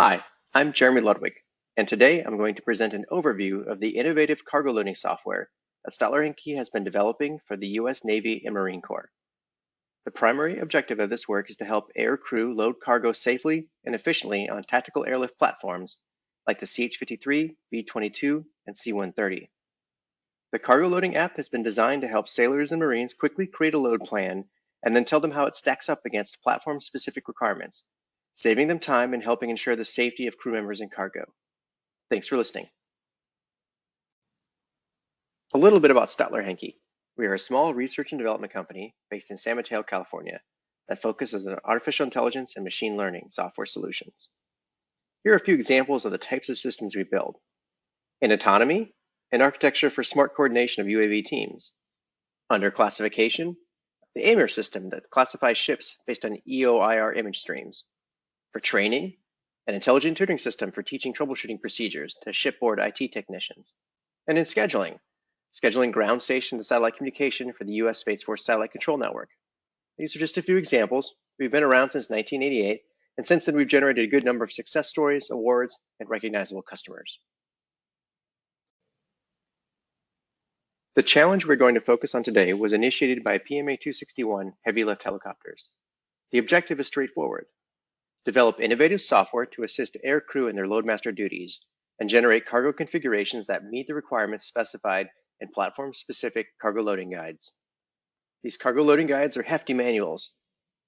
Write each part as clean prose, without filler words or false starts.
Hi, I'm Jeremy Ludwig, and today I'm going to present an overview of the innovative cargo loading software that Stottler Henke has been developing for the U.S. Navy and Marine Corps. The primary objective of this work is to help air crew load cargo safely and efficiently on tactical airlift platforms like the CH-53, V-22, and C-130. The cargo loading app has been designed to help sailors and Marines quickly create a load plan and then tell them how it stacks up against platform-specific requirements, saving them time and helping ensure the safety of crew members and cargo. Thanks for listening. A little bit about Stottler Henke. We are a small research and development company based in San Mateo, California, that focuses on artificial intelligence and machine learning software solutions. Here are a few examples of the types of systems we build. In autonomy, an architecture for smart coordination of UAV teams. Under classification, the AIMER system that classifies ships based on EOIR image streams. For training, an intelligent tutoring system for teaching troubleshooting procedures to shipboard IT technicians. And in scheduling ground station to satellite communication for the U.S. Space Force Satellite Control Network. These are just a few examples. We've been around since 1988, and since then we've generated a good number of success stories, awards, and recognizable customers. The challenge we're going to focus on today was initiated by PMA 261 heavy lift helicopters. The objective is straightforward. Develop innovative software to assist air crew in their loadmaster duties and generate cargo configurations that meet the requirements specified in platform-specific cargo loading guides. These cargo loading guides are hefty manuals.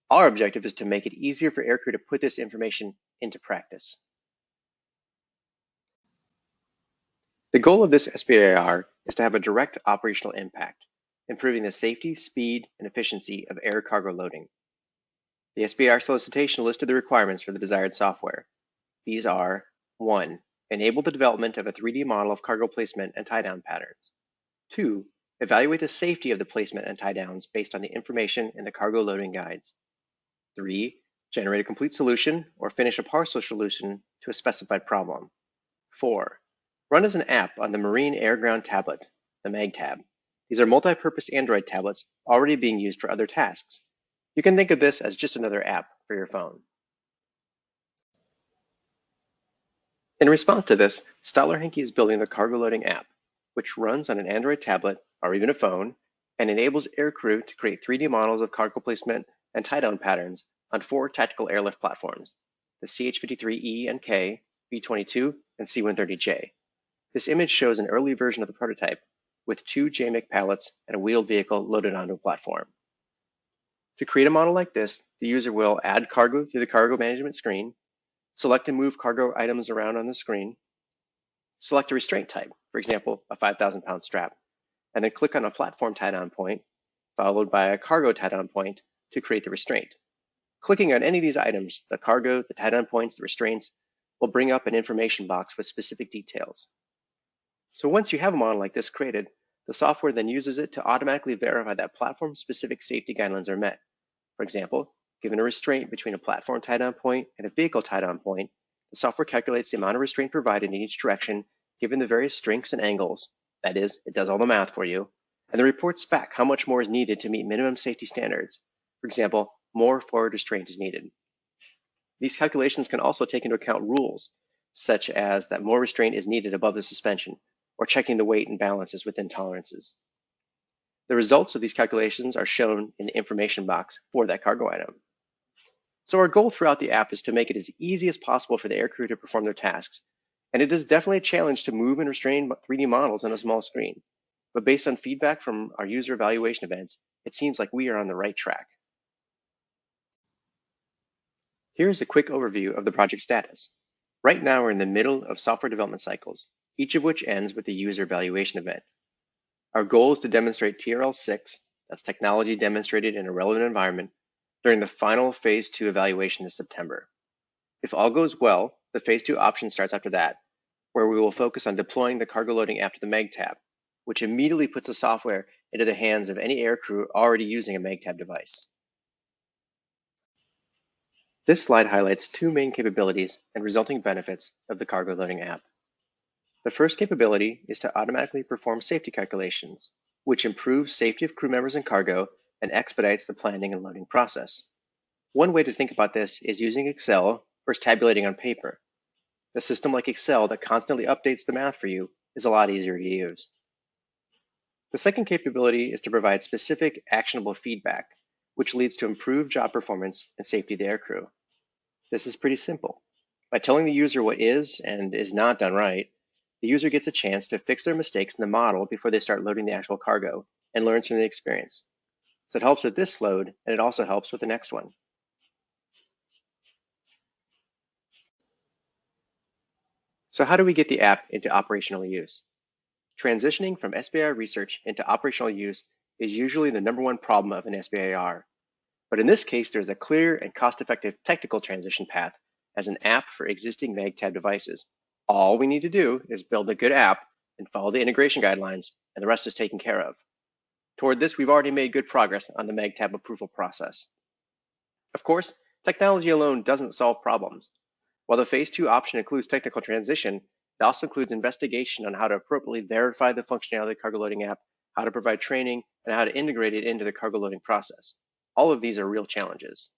Our objective is to make it easier for aircrew to put this information into practice. The goal of this SBIR is to have a direct operational impact, improving the safety, speed, and efficiency of air cargo loading. The SBIR solicitation listed the requirements for the desired software. These are: 1. Enable the development of a 3D model of cargo placement and tie-down patterns. 2. Evaluate the safety of the placement and tie-downs based on the information in the cargo loading guides. 3. Generate a complete solution or finish a partial solution to a specified problem. 4. Run as an app on the Marine Air Ground Tablet, the MAGTab. These are multi-purpose Android tablets already being used for other tasks. You can think of this as just another app for your phone. In response to this, Stottler Henke is building the cargo loading app, which runs on an Android tablet or even a phone and enables aircrew to create 3D models of cargo placement and tie-down patterns on 4 tactical airlift platforms, the CH-53E and K, V-22, and C-130J. This image shows an early version of the prototype with 2 JMIC pallets and a wheeled vehicle loaded onto a platform. To create a model like this, the user will add cargo to the cargo management screen, select and move cargo items around on the screen, select a restraint type, for example, a 5,000-pound strap, and then click on a platform tie-down point, followed by a cargo tie-down point to create the restraint. Clicking on any of these items, the cargo, the tie-down points, the restraints, will bring up an information box with specific details. So once you have a model like this created, the software then uses it to automatically verify that platform-specific safety guidelines are met. For example, given a restraint between a platform tie-down point and a vehicle tie-down point, the software calculates the amount of restraint provided in each direction given the various strengths and angles. That is, it does all the math for you, and then reports back how much more is needed to meet minimum safety standards. For example, more forward restraint is needed. These calculations can also take into account rules, such as that more restraint is needed above the suspension, or checking the weight and balances within tolerances. The results of these calculations are shown in the information box for that cargo item. So our goal throughout the app is to make it as easy as possible for the aircrew to perform their tasks. And it is definitely a challenge to move and restrain 3D models on a small screen. But based on feedback from our user evaluation events, it seems like we are on the right track. Here's a quick overview of the project status. Right now, we're in the middle of software development cycles, each of which ends with a user evaluation event. Our goal is to demonstrate TRL6, that's technology demonstrated in a relevant environment, during the final phase 2 evaluation this September. If all goes well, the phase 2 option starts after that, where we will focus on deploying the cargo loading app to the MAGTab, which immediately puts the software into the hands of any aircrew already using a MAGTab device. This slide highlights 2 main capabilities and resulting benefits of the cargo loading app. The first capability is to automatically perform safety calculations, which improves safety of crew members and cargo and expedites the planning and loading process. One way to think about this is using Excel versus tabulating on paper. A system like Excel that constantly updates the math for you is a lot easier to use. The second capability is to provide specific, actionable feedback, which leads to improved job performance and safety of the aircrew. This is pretty simple. By telling the user what is and is not done right, the user gets a chance to fix their mistakes in the model before they start loading the actual cargo and learns from the experience. So it helps with this load, and it also helps with the next one. So how do we get the app into operational use? Transitioning from SBIR research into operational use is usually the #1 problem of an SBIR. But in this case, there's a clear and cost-effective technical transition path as an app for existing MagTab devices. All we need to do is build a good app and follow the integration guidelines, and the rest is taken care of. Toward this, we've already made good progress on the MagTab approval process. Of course, technology alone doesn't solve problems. While the phase 2 option includes technical transition, it also includes investigation on how to appropriately verify the functionality of the cargo loading app, how to provide training, and how to integrate it into the cargo loading process. All of these are real challenges.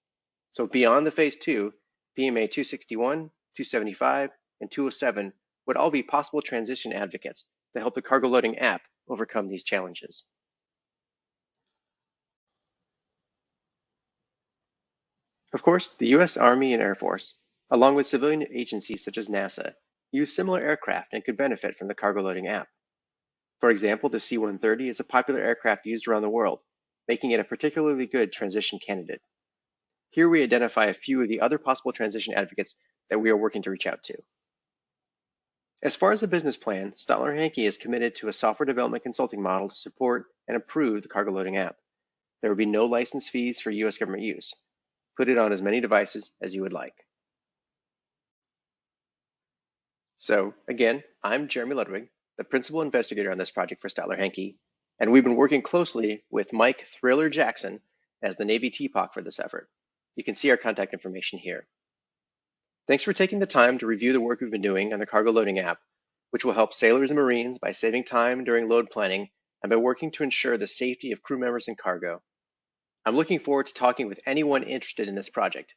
So beyond the phase 2, PMA 261, 275, and 207 would all be possible transition advocates to help the cargo loading app overcome these challenges. Of course, the US Army and Air Force, along with civilian agencies such as NASA, use similar aircraft and could benefit from the cargo loading app. For example, the C-130 is a popular aircraft used around the world, making it a particularly good transition candidate. Here we identify a few of the other possible transition advocates that we are working to reach out to. As far as the business plan, Stottler Henke is committed to a software development consulting model to support and improve the cargo loading app. There will be no license fees for US government use. Put it on as many devices as you would like. So again, I'm Jeremy Ludwig, the principal investigator on this project for Stottler Henke, and we've been working closely with Mike Thriller Jackson as the Navy TPOC for this effort. You can see our contact information here. Thanks for taking the time to review the work we've been doing on the cargo loading app, which will help sailors and Marines by saving time during load planning and by working to ensure the safety of crew members and cargo. I'm looking forward to talking with anyone interested in this project.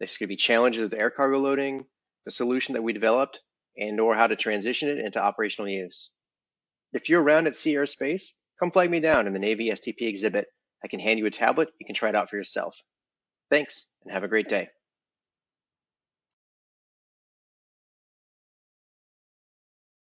This could be challenges with air cargo loading, the solution that we developed, and/or how to transition it into operational use. If you're around at Sea Airspace, come flag me down in the Navy STP exhibit. I can hand you a tablet. You can try it out for yourself. Thanks, and have a great day.